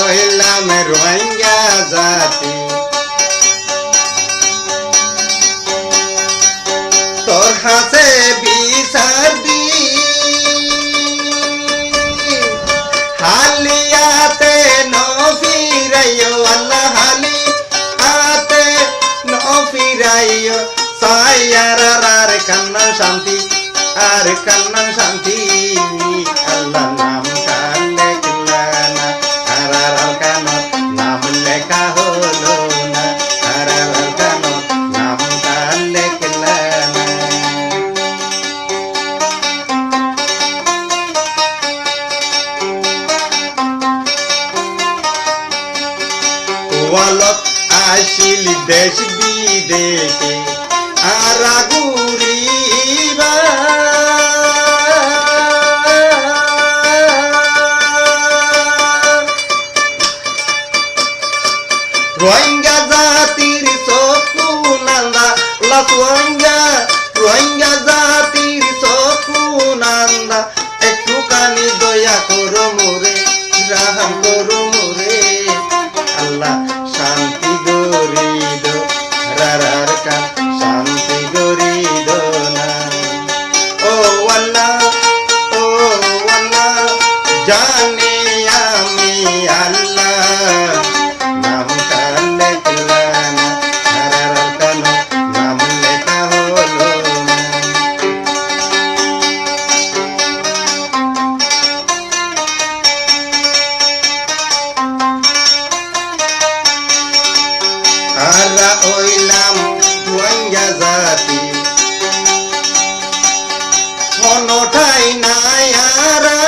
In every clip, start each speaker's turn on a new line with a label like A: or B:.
A: Oilam Rohingya জাতি তোর হাতে বিচার দি হালিয়াতে নফিরাইও আল্লাহ হালিয়াতে নফিরাইও সায়ারার কান্না শান্তি আর কান্না শান্তি আল্লাহ নাম কালে কিলানা আরার কানত নাম লেখা হলো না আরার কানত নাম কালে কিলানা ওয়ালত আসিল দেশ বিদেশে আরাগুরিবা Rohingya জাতির চকু নান্দা Rohingya জাতির চকু নান্দা একটুখানি দয়া করো মোরে রাহাম করো মোরে আল্লাহ শান্তি গরিদ রারার কান শান্তি গরিদ না ও আল্লাহ জানি আমি আল্লাহ নাম কালে কিলানা হারার কান নাম লেখা হলো না আরা ওইলাম রোহিঙ্গা জাতি হনঠাই নাই আরা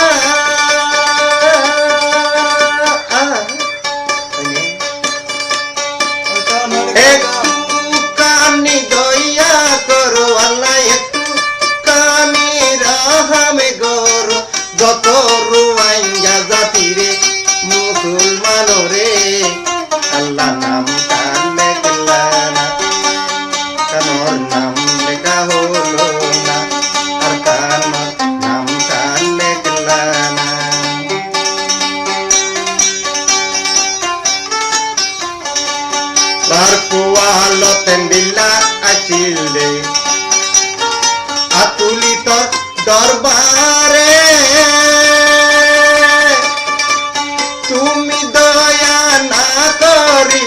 A: একটুখানি দয়া করো আল্লাহ একটুখানি রাহামে করো যত রোহিঙ্গা জাতিরে মুসলমান রে আল্লাহ নাম কালে কিলানা কানোর নাম লেখা হলো না আর কানোর নাম কালে কিলানা Barkualoten bila acilde atulito দরবারে তুমি দয়া না করি